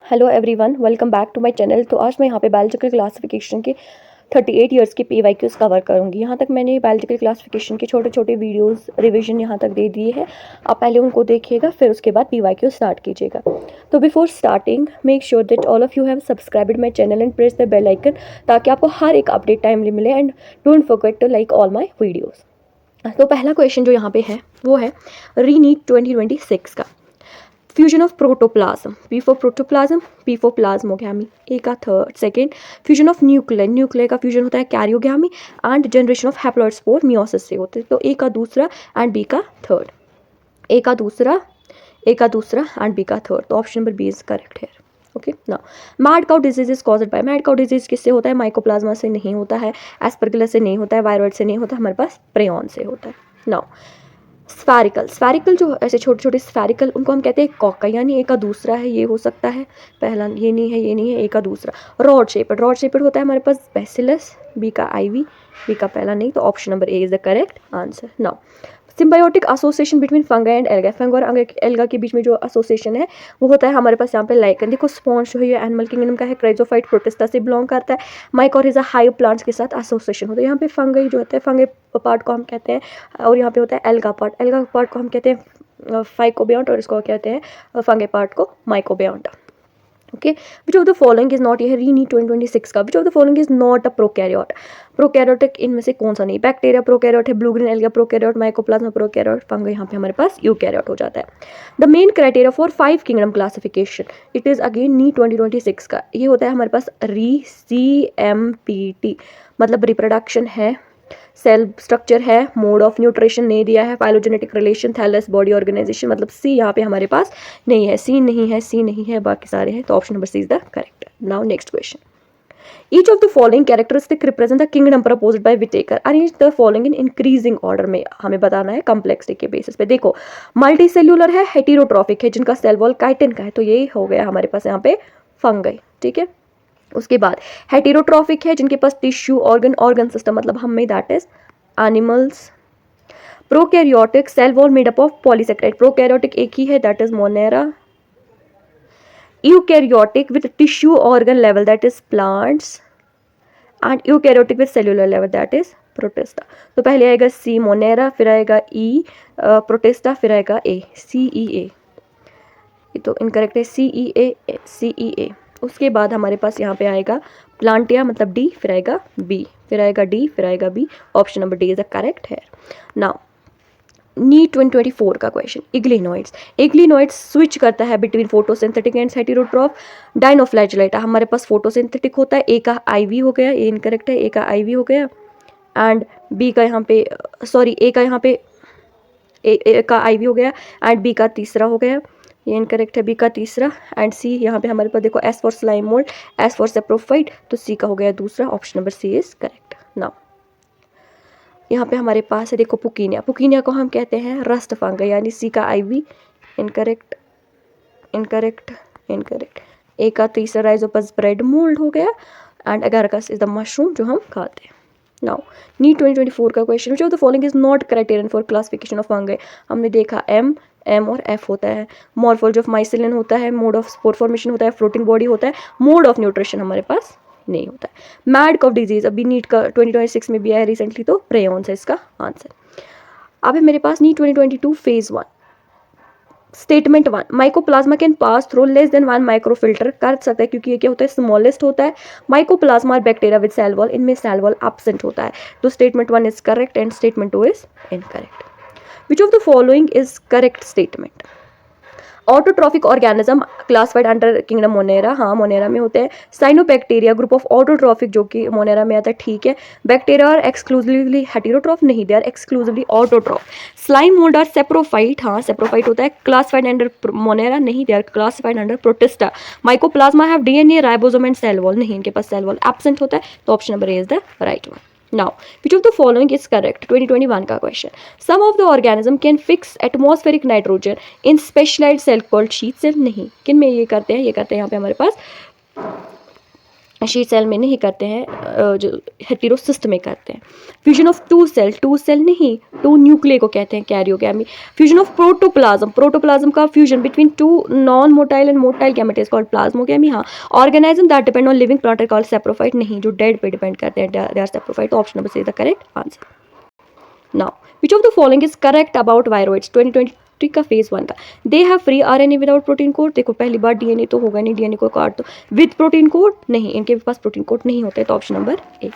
Hello everyone, welcome back to my channel. तो आज मैं यहाँ पे बायोलॉजिकल क्लासिफिकेशन के 38 इयर्स के PYQs कवर करूँगी। यहाँ तक मैंने बायोलॉजिकल क्लासिफिकेशन के छोटे छोटे वीडियोस रिवीजन यहाँ तक दे दिए हैं। आप पहले उनको देखिएगा, फिर उसके बाद PYQ स्टार्ट कीजिएगा। तो before starting make sure that all of you have subscribed my channel and press the bell icon, ताकि आपको हर एक अपडेट टाइमली मिले। And don't forget to like all my videos. तो पहला क्वेश्चन जो यहाँ पे है वो है रीनीट 2026 का। Fusion of protoplasm, P for protoplasm, P for plasmogamy, A का third second. Fusion of nuclear, nuclear का फ्यूजन होता है karyogamy. And generation of haploid spore meiosis से होते हैं। तो ए का दूसरा एंड बी का थर्ड, ए का दूसरा एंड बी का थर्ड। तो option number B is correct है। ओके ना, mad cow disease is caused by, mad cow disease किससे होता है? माइकोप्लाज्मा से नहीं होता है, एस्परगिलस से नहीं होता है, वायरॉइड से नहीं होता, हमारे पास प्रेऑन से होता है। नाउ स्फेरिकल जो ऐसे छोटे छोटे स्फेरिकल, उनको हम कहते हैं कॉका, यानी ए का दूसरा है, ये हो सकता है पहला, ये नहीं है, ये नहीं है, ए का दूसरा। रॉड शेपेड होता है हमारे पास बैसिलस, बी का आईवी, बी का पहला नहीं। तो option number A is the correct answer. Now symbiotic association between fungi and alga, fungi और एल्गा के बीच में जो एसोसिएशन है वो होता है हमारे पास यहाँ पे लाइकन। देखो स्पॉन्ज जो है ये एनिमल किंगडम का है, क्राइजोफाइट प्रोटिस्टा से बिलोंग करता है। माइकोरिजा हाई प्लांट्स के साथ एसोसिएशन होता है। यहाँ पे फंगई जो होता है, फंगे पार्ट को हम कहते हैं, और यहाँ पे होता है एल्गा पार्ट को हम कहते हैं फाइकोबियॉन्ट, और इसको कहते हैं फंगे पार्ट को mycobiont. Okay, which of the following is not, ये है रीनीट 2026 का। Which of the following is not a prokaryote, prokaryotic इनमें से कौन सा नहीं? बैक्टीरिया प्रोकैरियोट है, blue green alga prokaryote, mycoplasma prokaryote, fungi यहाँ पे हमारे पास यूकैरियोट हो जाता है। The main criteria for 5 kingdom classification, it is again NEET 2026 का। ये होता है हमारे पास CMPT, मतलब रिप्रोडक्शन है, सेल स्ट्रक्चर है, मोड ऑफ न्यूट्रिशन नहीं दिया है, phylogenetic relation, thallus, body organisation, मतलब सी यहाँ पे हमारे पास नहीं है, सी नहीं है, बाकी सारे हैं। तो option number C is the correct. Now next question, each of the following characteristic represent the kingdom proposed by Whittaker, arrange the following in increasing order में हमें बताना है कॉम्प्लेक्सिटी के बेसिस पे। देखो मल्टी सेल्यूलर है, हेटेरोट्रॉफिक है, जिनका सेल वॉल काइटिन का है, तो ये हो गया हमारे पास यहाँ पे फंगई। ठीक है, उसके बाद हेटेरोट्रॉफिक है, जिनके पास टिश्यू ऑर्गन सिस्टम, मतलब हम में, that is animals. Prokaryotic cell wall made up of polysaccharide, prokaryotic एक ही है, that is Monera. Eukaryotic with tissue organ level, that is plants. And eukaryotic with cellular level, that is Protista. तो पहले आएगा सी Monera, फिर आएगा ई protista, फिर आएगा ए CEA। ये तो इनकरेक्ट है, CEA। उसके बाद हमारे पास यहाँ पे आएगा प्लांटिया, मतलब डी, फिर आएगा बी, फिर आएगा डी, फिर आएगा B. Option number D is the correct है। नाउ नीट 2024 का क्वेश्चन, इग्लिनोइड्स स्विच करता है between photosynthetic and heterotroph dinoflagellata, हमारे पास फोटोसिंथेटिक होता है, ए का IV हो गया, ये इनकरेक्ट है, ए का IV हो गया। एंड बी का यहाँ पे ए का यहाँ पे ए का IV हो गया, एंड बी का तीसरा हो गया, ये इनकरेक्ट है, बी का तीसरा। एंड सी यहाँ पे हमारे पास देखो S for slime mould, S for saprophyte, तो सी का हो गया दूसरा। Option number C is correct. Now यहाँ पे हमारे पास है देखो पुकीनिया को हम कहते हैं रस्ट फंग, यानी सी का IV इनकरेक्ट। ए का तीसरा राइजोपस ब्रेड मोल्ड हो गया, एंड अगारकस इज द मशरूम जो हम खाते हैं। नाउ नीट 2024 का question, which of the following is not criterion for classification of fungi, हमने देखा M और F होता है, मॉर्फोलॉजी ऑफ माइसिलिन होता है, मोड ऑफ स्पोर फॉर्मेशन होता है, फ्लोटिंग बॉडी होता है, मोड ऑफ न्यूट्रिशन हमारे पास नहीं होता है। मैड काउ डिजीज अभी नीट का 2026 में भी आया रिसेंटली, तो प्रेऑन है इसका आंसर। अब है मेरे पास NEET 2022 phase 1 statement 1, mycoplasma can pass through less than 1 microfilter, कर सकता है क्योंकि ये क्या होता है, स्मॉलेस्ट होता है। माइकोप्लाज्मा और बैक्टीरिया विद सेल वॉल, इनमें सेल वॉल एब्सेंट होता है। तो statement 1 is correct and statement 2 is incorrect. Which of the following is correct statement? Autotrophic organism classified under kingdom Monera, हाँ मोनेरा में होते हैं। साइनोबैक्टीरिया ग्रुप ऑफ ऑटोट्रॉफिक, जो कि मोनेरा में आता है, ठीक है। बैक्टीरिया आर एक्सक्लूसिवली हेटेरोट्रॉफ, नहीं, they are exclusively autotroph. Slime mould are saprophyte, हाँ सेप्रोफाइट होता है, क्लासिफाइड अंडर मोनेरा, नहीं, they are classified under Protista. Mycoplasma have DNA, ribosome and cell wall, नहीं, इनके पास सेल वॉल एब्सेंट होता है। तो option number A is the right one. Now, which of the following is correct? 2021 का क्वेश्चन, some of the organism can fix atmospheric nitrogen in specialized cell called sheath cell, नहीं, किन में ये करते हैं? ये करते हैं यहाँ पे हमारे पास शीट सेल में नहीं करते हैं, जो हेटेरोसिस्ट में करते हैं। फ्यूजन ऑफ टू सेल नहीं, टू न्यूक्लिय को कहते हैं कैरियोगैमी। फ्यूजन ऑफ प्रोटोप्लाज्म का fusion between two non motile and motile gamete is called plasmogamy. हाँ, organism that depend on living plant are called saprophyte, नहीं, जो डेड पे depend करते हैं दे आर सेप्रोफाइट। तो option number C is the correct answer. Now which of the following is correct about viroids 2020 का phase 1 का? They have free RNA without protein code. देखो पहली बार डीएनए तो होगा नहीं, डीएनए को काट दो। विद प्रोटीन कोड नहीं, इनके पास प्रोटीन कोड नहीं होता है, तो option number A.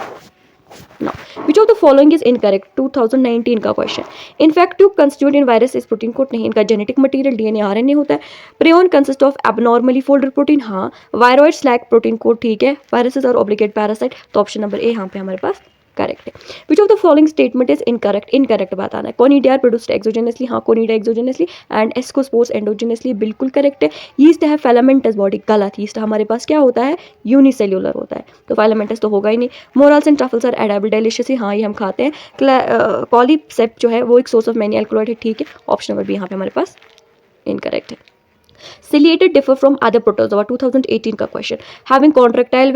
Now which of the following is incorrect 2019 का question? Infective constituent in virus is protein code, नहीं, इनका जेनेटिक मटेरियल डीएनए आरएनए होता है। Prion consist of abnormally folded protein, हाँ। वायरॉइड्स लैक प्रोटीन कोड, ठीक है। Viruses are obligate parasite, तो option number ए यहाँ पे हमारे पास करेक्ट है। विच of the following statement is incorrect बताना है। कोनिडिया प्रोड्यूस्ड एक्सोजेनसली, हाँ, कोनिडिया एक्सोजेनसली एंड एस्कोस्पोर्स एंडोजेनसली, बिल्कुल करेक्ट है। यीस्ट है फिलामेंटस बॉडी, गलत। यीस्ट हमारे पास क्या होता है? यूनिसेल्युलर होता है, तो फिलामेंटस तो होगा ही नहीं। Morels and truffles are edible deliciously, हाँ, ये हम खाते हैं। पॉलीसेप जो है वो एक सोर्स ऑफ मैनी अल्कलॉइड है, ठीक है। ऑप्शन नंबर बी यहाँ पे हमारे पास इनकरेक्ट है। Ciliated differ from other protozoa 2018 का क्वेश्चन। हैविंग कॉन्ट्रैक्टाइल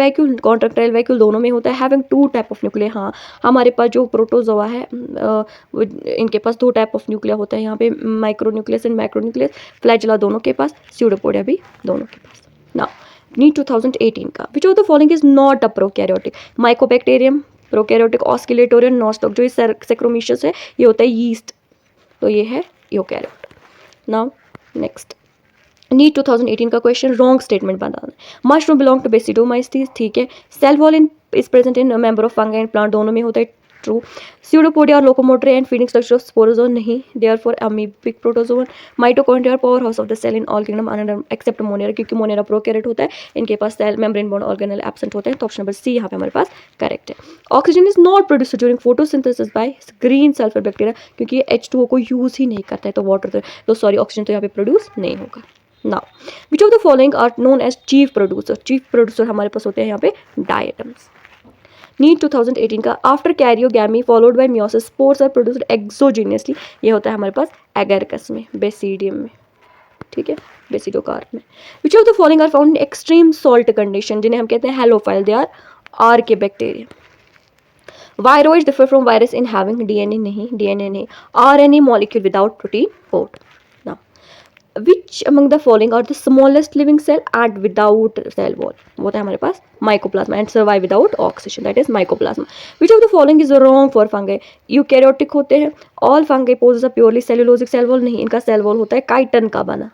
वैक्यूल दोनों में होता है। Having two type of nuclei, हाँ, हमारे पास जो प्रोटोजोआ है इनके पास दो टाइप ऑफ न्यूक्लिया होता है यहाँ पे, माइक्रोन्यूक्लियस एंड मैक्रोन्यूक्लियस। फ्लैजेला दोनों के पास, स्यूडोपोडिया भी दोनों के पास। नाउ नीट 2018 का, which of the following is not a prokaryotic? Mycobacterium, prokaryotic, oscillatoria, nostoc. जो ये सेक्रोमीशियस है ये होता है यीस्ट, तो ये है यूकैरियोट। नाउ नेक्स्ट नीट 2018 का क्वेश्चन, रॉन्ग स्टेटमेंट बताना है। मशरूम बिलोंग टू बेसिडोमाइसीस, ठीक है। Cell wall is present in member of fungi and plant, दोनों में होता है, ट्रू। स्यूडोपोडिया और locomotor and feeding structure of sporozoan, नहीं, therefore amoebic protozoan. Mitochondria powerhouse of the cell in all kingdom except monera, क्योंकि monera prokaryote होता है, इनके पास cell membrane bound organelle absent होते हैं, तो ऑप्शन नंबर सी यहाँ पे हमारे पास करेक्ट है। Oxygen is not produced during photosynthesis by green sulphur bacteria, क्योंकि ये H2O को यूज ही नहीं करता है, तो वाटर तो सॉरी ऑक्सीजन तो यहाँ पे प्रोड्यूस नहीं होगा। Now, which of the following are known as chief producer? Chief producer हमारे पास होते हैं यहाँ पे diatoms. नीट 2018 का, after karyogamy followed by meiosis spores are produced exogenously, ये होता है हमारे पास एगेरकस में, बेसिडियम में, ठीक है, बेसिडोकार्प में। Which of the following are found in extreme salt condition, जिन्हें हम कहते हैं हेलोफाइल, दे आर के bacteria. Viroids differ from virus in having DNA, नहीं, डीएनए नहीं, RNA molecule without protein coat. Which among the following are the smallest living cell and without cell wall? वो होता है हमारे पास mycoplasma and survive without oxygen, that is mycoplasma. Which of the following is wrong for fungi? Eukaryotic होते हैं। All fungi possess a purely cellulosic cell wall, नहीं, इनका cell wall होता है काइटन का बना।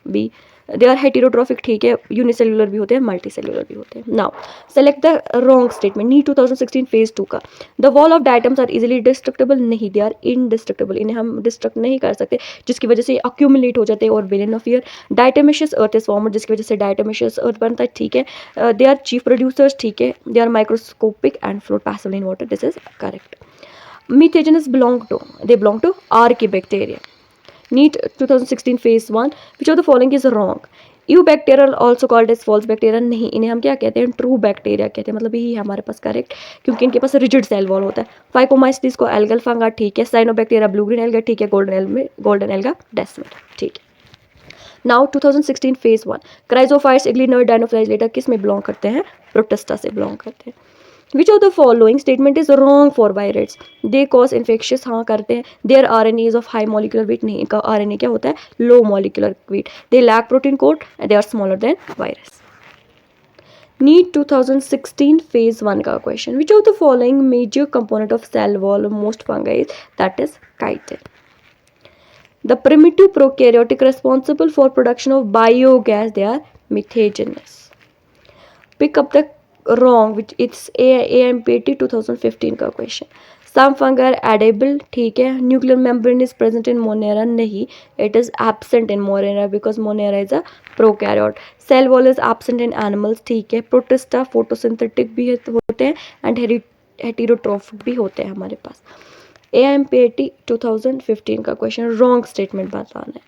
B, दे आर हेटेरोट्रॉफिक, ठीक है, यूनिसेल्युलर भी होते हैं, मल्टी सेल्युलर भी होते हैं। Now select the wrong statement. NEET 2016 phase 2 का, the wall of diatoms are easily destructible, नहीं, दे आर इनडिस्ट्रक्टेबल, इन्हें हम डिस्ट्रक्ट नहीं कर सकते, जिसकी वजह से अक्यूमुलेट हो जाते हैं और billion of year. Diatomaceous earth is formed, जिसकी वजह से डायटोमेशियस अर्थ बनता है, ठीक है। दे आर चीफ प्रोड्यूसर्स, ठीक है। They are microscopic and float passively in water, this is correct. Methagenous belong to Archaebacteria. NEET 2016 phase 1, which of the following is wrong? Eubacteria also called as false bacteria, नहीं, इन्हें हम क्या कहते हैं? True bacteria कहते हैं, मतलब यही हमारे पास करेक्ट, क्योंकि इनके पास रिजिड सेल वॉल होता है। फाइकोमाइसिस को एल्गल फंगा, ठीक है। साइनोबैक्टीरिया ब्लू ग्रीन एल्गा, ठीक है। गोल्डन एल्गा डेस्मिड, ठीक है। नाउ 2016 फेज 1, क्राइजोफाइट्स इग्लिनोइड डाइनोफ्लाइलेटा किस में बिलोंग करते हैं? प्रोटिस्टा से बिलोंग करते हैं। Which of the following statement is wrong for virus? They cause infectious, हाँ करते हैं। Their RNA is of high molecular weight, नहीं, इनका RNA क्या होता है? Low molecular weight. They lack protein coat, they are smaller than virus. NEET 2016 phase 1 का question, which of the following major component of cell wall most fungi, that is chitin. The primitive prokaryotic responsible for production of biogas, they are methagenous. Pick up the wrong, which it's AMPT 2015 का क्वेश्चन। Some fungi are edible, ठीक है। Nuclear membrane is present in Monera, नहीं, it is absent in Monera because Monera is a prokaryote. Cell wall is absent in animals, ठीक है। Protista photosynthetic भी होते हैं and heterotrophic भी होते हैं हमारे पास। AMPT 2015 का क्वेश्चन, रॉन्ग स्टेटमेंट बताना है।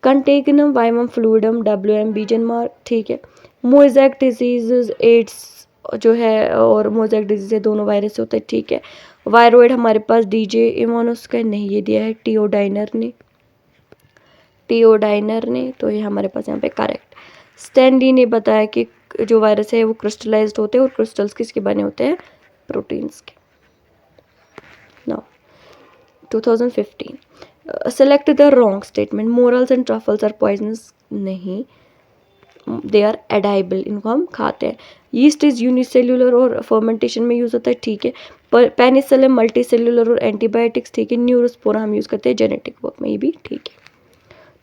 कंटेगिनम वाइमम फ्लूइडम WM बीजन मार्क, ठीक है। मोज़ेक डिजीज एड्स जो है और मोज़ेक डिजीज है, दोनों वायरस होते हैं, ठीक है। वायरॉइड हमारे पास DJ इमोनस का नहीं, ये दिया है टियोडाइनर ने, तो ये हमारे पास यहाँ पे करेक्ट। स्टैंडी ने बताया कि जो वायरस है वो क्रिस्टलाइज्ड होते हैं और क्रिस्टल्स किसके बने होते हैं, प्रोटीन्स के। Now 2015 select the wrong statement, morels and truffles are poisonous, नहीं, दे आर एडाइबल, इनको हम खाते हैं। यीस्ट इज यूनिसेल्यूलर और फर्मेंटेशन में यूज होता है, ठीक है। पेनिसिलिन मल्टी सेल्यूलर और एंटीबायोटिक्स, ठीक है। न्यूरोस्पोरा हम यूज करते हैं जेनेटिक वर्क में, ये भी ठीक है।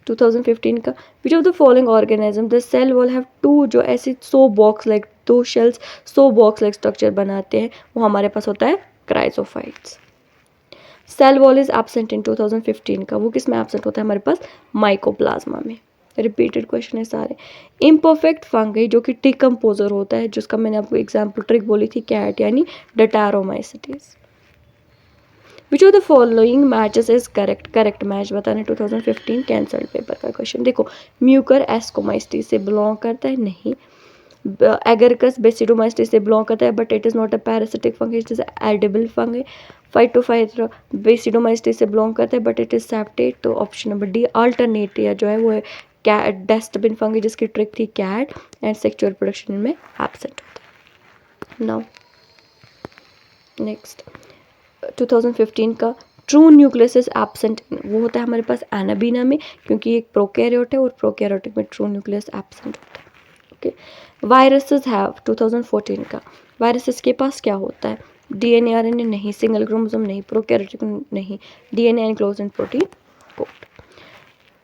2015 का which of the following organism the cell wall have two, जो ऐसे 100 box like 2 shells 100 box like structure बनाते हैं, वो हमारे पास होता है chrysophytes. Cell wall is absent in 2015 का, वो किस में एब्सेंट होता है हमारे पास, माइकोप्लाज्मा में। रिपीटेड क्वेश्चन है सारे। इम्परफेक्ट फंगी जो कि डिकम्पोजर होता है, जिसका मैंने आपको एग्जाम्पल ट्रिक बोली थी कैट यानी deuteromycetes. Which of the following matches is correct, correct match बताना। 2015 कैंसल्ड पेपर का क्वेश्चन। देखो म्यूकर एस्कोमाइस्टीज से बिलोंग करता है, नहीं। एगरकस बेसिडोमाइस्टीज से बिलोंग करता है but it is not a parasitic fungi, it is edible fungi. Phytophthora basidiomycetes से बिलोंग करता है बट इट इज सेप्टेट, तो ऑप्शन नंबर डी अल्टरनेटिया जो है वो है कैट डस्टबिन फंगी, जिसकी ट्रिक थी कैट, एंड सेक्सुअल प्रोडक्शन में एब्सेंट होता है। नाउ नेक्स्ट 2015 का ट्रू न्यूक्लियस इज एब्सेंट, वो होता है हमारे पास एनाबीना में, क्योंकि एक प्रोकैरियोट है और प्रोकैरियोटिक में ट्रू न्यूक्लियस एब्सेंट होता है। ओके, वायरसेस हैव 2014 का, वायरसेस के पास क्या होता है, डीएनए आरएनए नहीं, सिंगल क्रोमोसोम नहीं, प्रोकैरियोटिक नहीं, डीएनए एनक्लोज्ड इन प्रोटीन कोड।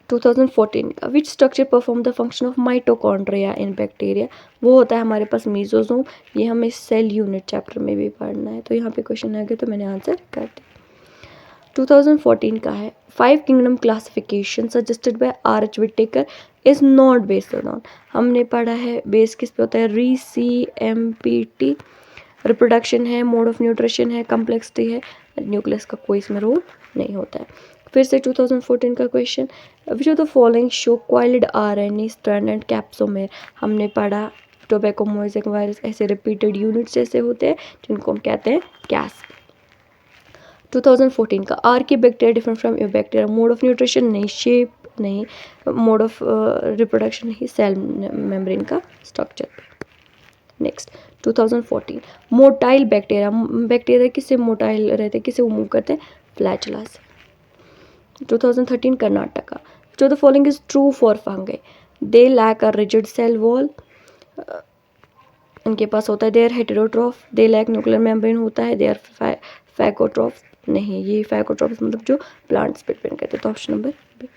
2014 का which structure perform the function of mitochondria in bacteria, वो होता है हमारे पास मीजोसोम, ये हमें सेल यूनिट चैप्टर में भी पढ़ना है, तो यहाँ पे क्वेश्चन आ गया तो मैंने आंसर कर दिया। 2014 का है 5 kingdom classification suggested by R H. Whittaker is not based on, हमने पढ़ा है बेस किस पे होता है, री-सी-एम-पी-टी, रिप्रोडक्शन है, मोड ऑफ न्यूट्रिशन है, कम्प्लेक्सिटी है, न्यूक्लियस का कोई इसमें रोल नहीं होता है। फिर से 2014 का question, which of the following show coiled RNA strand and capsomere, हमने पढ़ा टोबैको मोज़ेक वायरस ऐसे रिपीटेड यूनिट्स जैसे होते हैं जिनको हम कहते हैं कैस्प। 2014 का आर की bacteria different from you bacteria, mode of nutrition नहीं, शेप नहीं, मोड ऑफ रिप्रोडक्शन नहीं, सेल मेम्ब्रेन का structure. Next 2014 motile bacteria, bacteria किससे मोटाइल रहते हैं, किससे वो मूव करते हैं, फ्लैचुला से। 2013 कर्नाटका, जो the following is true for fungi, they lack a rigid cell wall, इनके पास होता है, they are heterotroph, they lack nuclear membrane होता है, दे आर फैगोट्रॉफ, नहीं, ये फैगोट्रॉफ मतलब जो प्लांट्स पे डिपेंड करते हैं, तो ऑप्शन नंबर बी।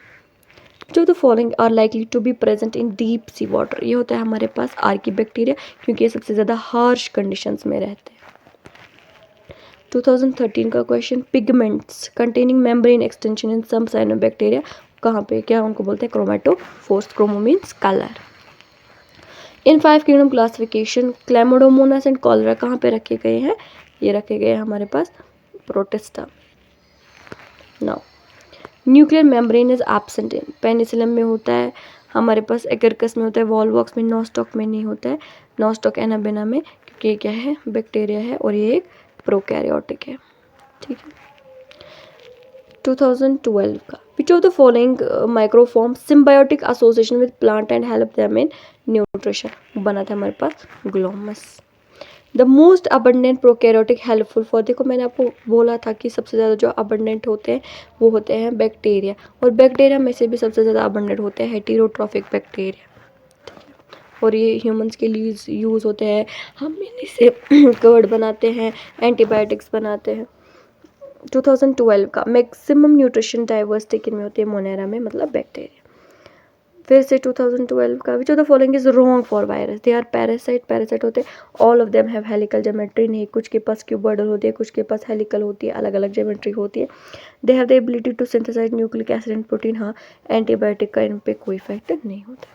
जो the following are likely to be present in deep sea water, ये होता है हमारे पास आर की बैक्टीरिया, क्योंकि ये सबसे ज़्यादा हार्श कंडीशंस में रहते हैं। 2013 का question, pigments containing membrane extension in some cyanobacteria, कहाँ पे, क्या उनको बोलते हैं, chromatophores, chromo means colour. In 5 kingdom classification chlamydomonas and cholera कहाँ पे रखे गए हैं, ये रखे गए हैं हमारे पास protista. Now nuclear membrane is absent in, penicillium में होता है, हमारे पास एगरकस में होता है, वॉलवॉक्स में, नॉस्टॉक में नहीं होता है, नॉस्टॉक एनाबेना में, क्योंकि ये क्या है, बैक्टीरिया है और ये एक प्रोकैरियोटिक है, ठीक है। 2012 का, which of the following microform symbiotic association with plant and help them in nutrition, वो बना था हमारे पास glomus. The most abundant prokaryotic helpful for, देखो मैंने आपको बोला था कि सबसे ज़्यादा जो अबंडेंट होते हैं वो होते हैं बैक्टीरिया, और बैक्टीरिया में से भी सबसे ज़्यादा अबंडेंट होते हैं हेटेरोट्रॉफिक बैक्टीरिया, और ये ह्यूमंस के लिए यूज़ होते हैं, हम इनसे कर्ड बनाते हैं, एंटीबायोटिक्स बनाते हैं। 2012 का मैक्सिमम न्यूट्रिशन डाइवर्सिटी किन में होती है, मोनेरा में, मतलब बैक्टीरिया। फिर से 2012 का, which of the following is wrong for virus, they are parasite, parasite होते हैं, all of them have helical geometry, नहीं, कुछ के पास क्यूबॉइडल होती है, कुछ के पास हेलिकल होती है, अलग अलग ज्योमेट्री होती है। They have the ability to synthesise nucleic acid and protein, हाँ, एंटीबायोटिक का इन पे कोई इफेक्ट नहीं होता।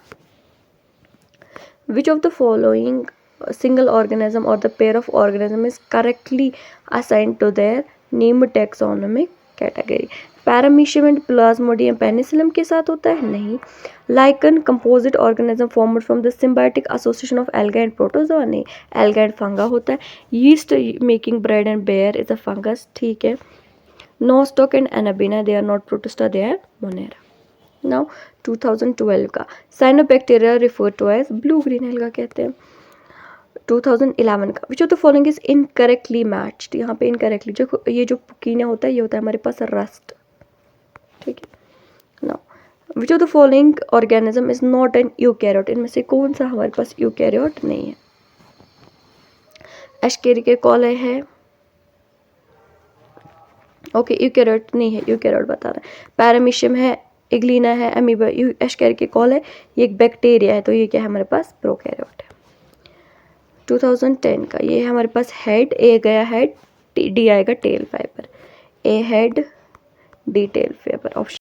Which of the following single organism or the pair of organism is correctly assigned to their named taxonomic category, paramecium and plasmodium penicillium के साथ होता है, नहीं। Lichen composite organism formed from the symbiotic association of alga and protozoa, नहीं, alga and fungi होता है। Yeast making bread and beer is a fungus, ठीक है। Nostoc and Anabaena they are not Protista, they are Monera. Now 2012 का, cyanobacteria refer to as blue green alga कहते हैं। 2011 का, which of the following is incorrectly matched. यहाँ पे incorrectly जो ये जो पुकीना होता है ये होता है हमारे पास रस्ट, ठीक है ना। विच of the following organism is not an eukaryote, इनमें से कौन सा हमारे पास यूकैरियोट नहीं है। एस्केरिया कॉले है, ओके यूकैरियोट नहीं है, यूकैरियोट बता रहे हैं। पैरामीशियम है, इग्लिना है, अमीबा, एस्केरिया कॉल है, ये एक बैक्टीरिया है, तो ये क्या है हमारे पास प्रोकैरियोट है। 2010 का ये है हमारे पास हेड, ए गया हेड, डी आएगा tail fibre, A head D tail fibre option